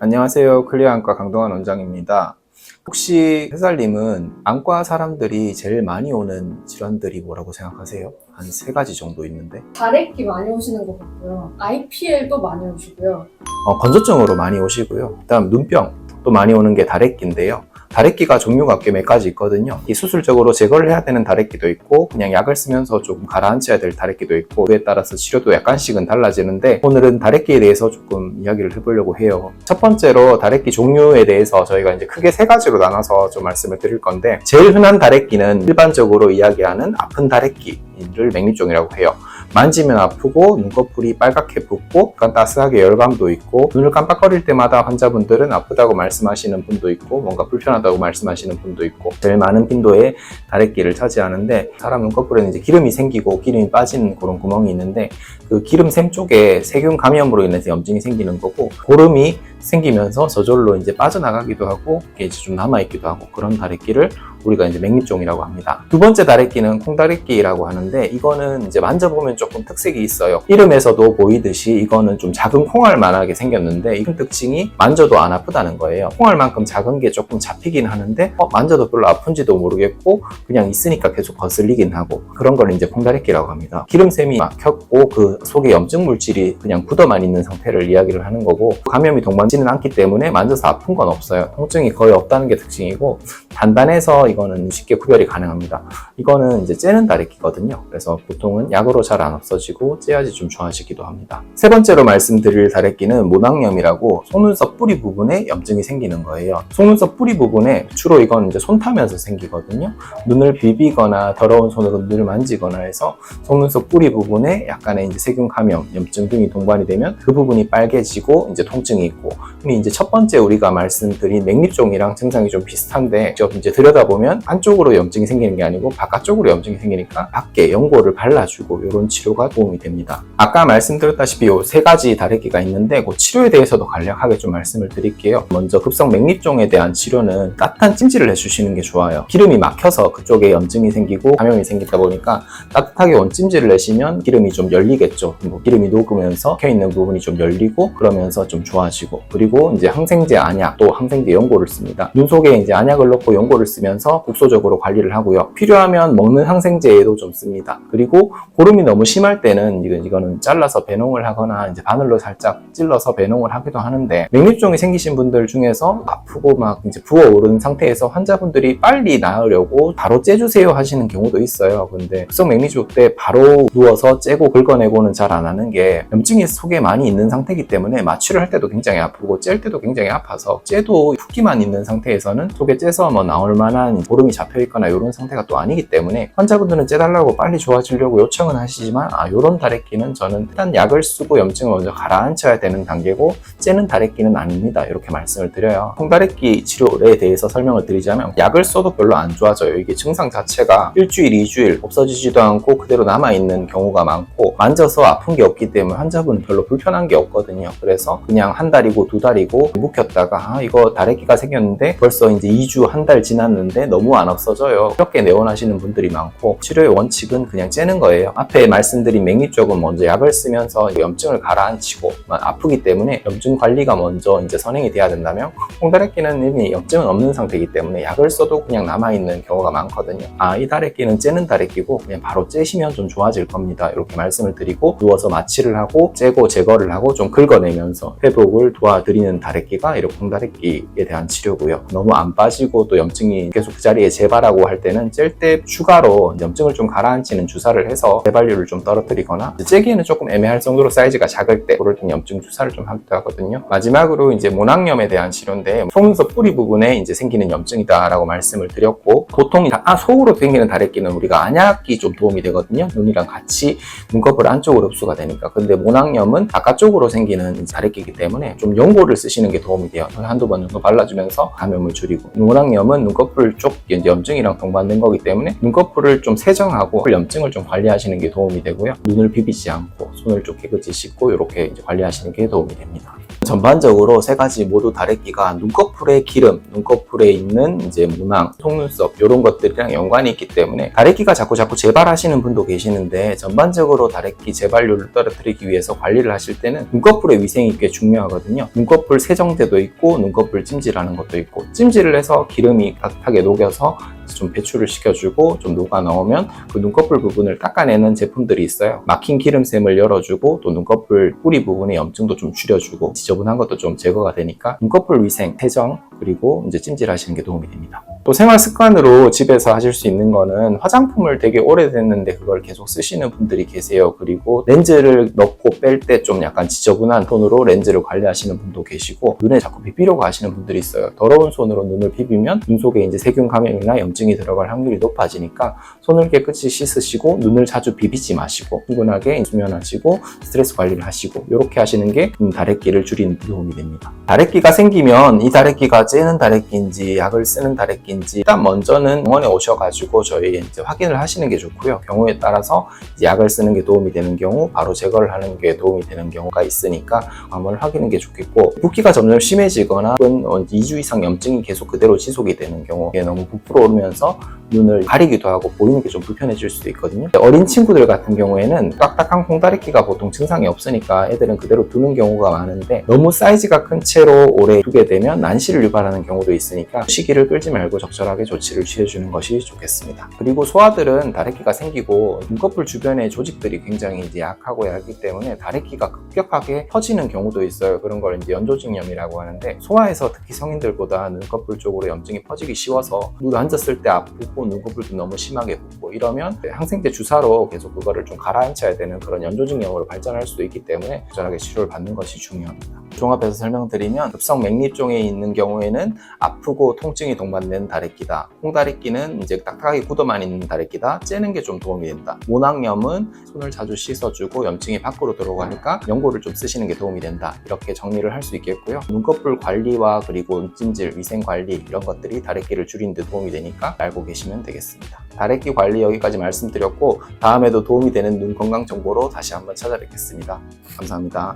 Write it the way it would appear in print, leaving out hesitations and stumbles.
안녕하세요. 클리어안과 강동환 원장입니다. 혹시 회사님은 안과 사람들이 제일 많이 오는 질환들이 뭐라고 생각하세요? 한 3가지 정도 있는데 다래끼 많이 오시는 것 같고요. IPL도 많이 오시고요. 건조증으로 많이 오시고요. 그다음 눈병도 많이 오는 게 다래끼인데요. 다래끼가 종류가 꽤 몇 가지 있거든요. 이 수술적으로 제거를 해야 되는 다래끼도 있고 그냥 약을 쓰면서 조금 가라앉혀야 될 다래끼도 있고 그에 따라서 치료도 약간씩은 달라지는데 오늘은 다래끼에 대해서 조금 이야기를 해보려고 해요. 첫 번째로 다래끼 종류에 대해서 저희가 이제 크게 3가지로 나눠서 좀 말씀을 드릴 건데 제일 흔한 다래끼는 일반적으로 이야기하는 아픈 다래끼를 맥립종이라고 해요. 만지면 아프고 눈꺼풀이 빨갛게 붓고 약간 따스하게 열감도 있고 눈을 깜빡거릴 때마다 환자분들은 아프다고 말씀하시는 분도 있고 뭔가 불편하다고 말씀하시는 분도 있고 제일 많은 빈도의 다래끼를 차지하는데 사람 눈꺼풀에는 이제 기름이 생기고 기름이 빠지는 그런 구멍이 있는데 그 기름샘 쪽에 세균 감염으로 인해서 염증이 생기는 거고 고름이 생기면서 저절로 이제 빠져나가기도 하고 이게 이제 좀 남아있기도 하고 그런 다래끼를 우리가 이제 맥립종이라고 합니다. 두 번째 다래끼는 콩다래끼라고 하는데 이거는 이제 만져보면 조금 특색이 있어요. 이름에서도 보이듯이 이거는 좀 작은 콩알만하게 생겼는데 이 특징이 만져도 안 아프다는 거예요. 콩알만큼 작은 게 조금 잡히긴 하는데 만져도 별로 아픈지도 모르겠고 그냥 있으니까 계속 거슬리긴 하고 그런 걸 이제 콩다래끼라고 합니다. 기름샘이 막혔고 그 속에 염증 물질이 그냥 굳어만 있는 상태를 이야기를 하는 거고 감염이 동반지는 않기 때문에 만져서 아픈 건 없어요. 통증이 거의 없다는 게 특징이고 단단해서 이거는 쉽게 구별이 가능합니다. 이거는 이제 째는 다래끼거든요. 그래서 보통은 약으로 잘 안 없어지고 째야지 좀 좋아지기도 합니다. 세 번째로 말씀드릴 다래끼는 모낭염이라고 속눈썹 뿌리 부분에 염증이 생기는 거예요. 속눈썹 뿌리 부분에 주로 이건 이제 손 타면서 생기거든요. 눈을 비비거나 더러운 손으로 눈을 만지거나 해서 속눈썹 뿌리 부분에 약간의 이제 세균 감염, 염증 등이 동반이 되면 그 부분이 빨개지고 이제 통증이 있고 흔히 이제 첫 번째 우리가 말씀드린 맥립종이랑 증상이 좀 비슷한데 이제 들여다보면 안쪽으로 염증이 생기는 게 아니고 바깥쪽으로 염증이 생기니까 밖에 연고를 발라주고 이런 치료가 도움이 됩니다. 아까 말씀드렸다시피 이 3가지 다래끼가 있는데 그 치료에 대해서도 간략하게 좀 말씀을 드릴게요. 먼저 급성 맥립종에 대한 치료는 따뜻한 찜질을 해주시는 게 좋아요. 기름이 막혀서 그쪽에 염증이 생기고 감염이 생기다 보니까 따뜻하게 원찜질을 내시면 기름이 좀 열리겠죠. 기름이 녹으면서 막혀있는 부분이 좀 열리고 그러면서 좀 좋아지고 그리고 이제 항생제 안약 또 항생제 연고를 씁니다. 눈 속에 이제 안약을 넣고 연고를 쓰면서 국소적으로 관리를 하고요. 필요하면 먹는 항생제에도 좀 씁니다. 그리고 고름이 너무 심할 때는 이거는 잘라서 배농을 하거나 이제 바늘로 살짝 찔러서 배농을 하기도 하는데 맥립종이 생기신 분들 중에서 아프고 막 이제 부어오르는 상태에서 환자분들이 빨리 나으려고 바로 째주세요 하시는 경우도 있어요. 근데 급성 맥립종 때 바로 누워서 째고 긁어내고는 잘 안 하는 게 염증이 속에 많이 있는 상태이기 때문에 마취를 할 때도 굉장히 아프고 찔 때도 굉장히 아파서 째도 붓기만 있는 상태에서는 속에 째서 나올 만한 고름이 잡혀있거나 이런 상태가 또 아니기 때문에 환자분들은 째달라고 빨리 좋아지려고 요청은 하시지만 이런 다래끼는 저는 일단 약을 쓰고 염증을 먼저 가라앉혀야 되는 단계고 째는 다래끼는 아닙니다. 이렇게 말씀을 드려요. 콩다래끼 치료에 대해서 설명을 드리자면 약을 써도 별로 안 좋아져요. 이게 증상 자체가 1주일, 2주일 없어지지도 않고 그대로 남아있는 경우가 많고 만져서 아픈 게 없기 때문에 환자분은 별로 불편한 게 없거든요. 그래서 그냥 1달이고 2달이고 묵혔다가 이거 다래끼가 생겼는데 벌써 이제 2주, 1달 지났는데 너무 안 없어져요. 이렇게 내원하시는 분들이 많고 치료의 원칙은 그냥 째는 거예요. 앞에 말씀드린 맥립종은 먼저 약을 쓰면서 염증을 가라앉히고 아프기 때문에 염증 관리가 먼저 이제 선행이 돼야 된다면 콩다래끼는 이미 염증은 없는 상태이기 때문에 약을 써도 그냥 남아있는 경우가 많거든요. 이 다래끼는 째는 다래끼고 그냥 바로 째시면 좀 좋아질 겁니다. 이렇게 말씀을 드리고 누워서 마취를 하고 째고 제거를 하고 좀 긁어내면서 회복을 도와드리는 다래끼가 이렇게 콩다래끼에 대한 치료고요. 너무 안 빠지고 또 염증이 계속 그 자리에 재발하고 할 때는 찔 때 추가로 염증을 좀 가라앉히는 주사를 해서 재발률을 좀 떨어뜨리거나 째기에는 조금 애매할 정도로 사이즈가 작을 때 그럴 땐 염증 주사를 좀 하기도 하거든요. 마지막으로 이제 모낭염에 대한 치료인데 속눈썹 뿌리 부분에 이제 생기는 염증이다라고 말씀을 드렸고 보통 속으로 생기는 다래끼는 우리가 안약이 좀 도움이 되거든요. 눈이랑 같이 눈꺼풀 안쪽으로 흡수가 되니까. 근데 모낭염은 바깥쪽으로 생기는 다래끼이기 때문에 좀 연고를 쓰시는 게 도움이 돼요. 한두 번 정도 발라주면서 감염을 줄이고 모낭염은 눈꺼풀 쪽 염증이랑 동반된 거기 때문에 눈꺼풀을 좀 세정하고 염증을 좀 관리하시는 게 도움이 되고요. 눈을 비비지 않고 손을 좀 깨끗이 씻고 이렇게 이제 관리하시는 게 도움이 됩니다. 전반적으로 세 가지 모두 다래끼가 눈꺼풀의 기름, 눈꺼풀에 있는 이제 모낭, 속눈썹 이런 것들이랑 연관이 있기 때문에 다래끼가 자꾸 재발하시는 분도 계시는데 전반적으로 다래끼 재발률을 떨어뜨리기 위해서 관리를 하실 때는 눈꺼풀의 위생이 꽤 중요하거든요. 눈꺼풀 세정제도 있고 눈꺼풀 찜질하는 것도 있고 찜질을 해서 기름이 따뜻하게 녹여서 좀 배출을 시켜주고 좀 녹아 나오면 그 눈꺼풀 부분을 닦아내는 제품들이 있어요. 막힌 기름샘을 열어주고 또 눈꺼풀 뿌리 부분의 염증도 좀 줄여주고 지저분한 것도 좀 제거가 되니까 눈꺼풀 위생, 세정 그리고 이제 찜질하시는 게 도움이 됩니다. 또 생활 습관으로 집에서 하실 수 있는 거는 화장품을 되게 오래됐는데 그걸 계속 쓰시는 분들이 계세요. 그리고 렌즈를 넣고 뺄 때 좀 약간 지저분한 손으로 렌즈를 관리하시는 분도 계시고 눈에 자꾸 비비려고 하시는 분들이 있어요. 더러운 손으로 눈을 비비면 눈 속에 이제 세균 감염이나 염증이 들어갈 확률이 높아지니까 손을 깨끗이 씻으시고 눈을 자주 비비지 마시고 충분하게 수면하시고 스트레스 관리를 하시고 이렇게 하시는 게 다래끼를 줄이는 데 도움이 됩니다. 다래끼가 생기면 이 다래끼가 째는 다래끼인지 약을 쓰는 다래끼인지 일단 먼저는 병원에 오셔가지고 저희 이제 확인을 하시는 게 좋고요. 경우에 따라서 이제 약을 쓰는 게 도움이 되는 경우 바로 제거를 하는 게 도움이 되는 경우가 있으니까 한번 확인하는 게 좋겠고 붓기가 점점 심해지거나 혹은 2주 이상 염증이 계속 그대로 지속이 되는 경우 이게 너무 부풀어 오르면서 눈을 가리기도 하고 보이는 게 좀 불편해질 수도 있거든요. 어린 친구들 같은 경우에는 딱딱한 콩다래끼가 보통 증상이 없으니까 애들은 그대로 두는 경우가 많은데 너무 사이즈가 큰 채로 오래 두게 되면 난시를 유발하는 경우도 있으니까 시기를 끌지 말고 적절하게 조치를 취해주는 것이 좋겠습니다. 그리고 소아들은 다래끼가 생기고 눈꺼풀 주변의 조직들이 굉장히 이제 약하고 얇기 때문에 다래끼가 급격하게 퍼지는 경우도 있어요. 그런 걸 이제 연조직염이라고 하는데 소아에서 특히 성인들보다 눈꺼풀 쪽으로 염증이 퍼지기 쉬워서 눈 앉았을 때 아프고 눈꺼풀도 너무 심하게 붓고 이러면 항생제 주사로 계속 그거를 좀 가라앉혀야 되는 그런 연조직염으로 발전할 수도 있기 때문에 적절하게 치료를 받는 것이 중요합니다. 종합해서 설명드리면 급성 맥립종에 있는 경우에는 아프고 통증이 동반되는 다래끼다. 콩다래끼는 이제 딱딱하게 굳어만 있는 다래끼다. 째는 게 좀 도움이 된다. 모낭염은 손을 자주 씻어주고 염증이 밖으로 들어가니까 연고를 좀 쓰시는 게 도움이 된다. 이렇게 정리를 할 수 있겠고요. 눈꺼풀 관리와 그리고 눈찜질, 위생 관리 이런 것들이 다래끼를 줄이는 데 도움이 되니까 알고 계시면 되겠습니다. 다래끼 관리 여기까지 말씀드렸고 다음에도 도움이 되는 눈 건강 정보로 다시 한번 찾아뵙겠습니다. 감사합니다.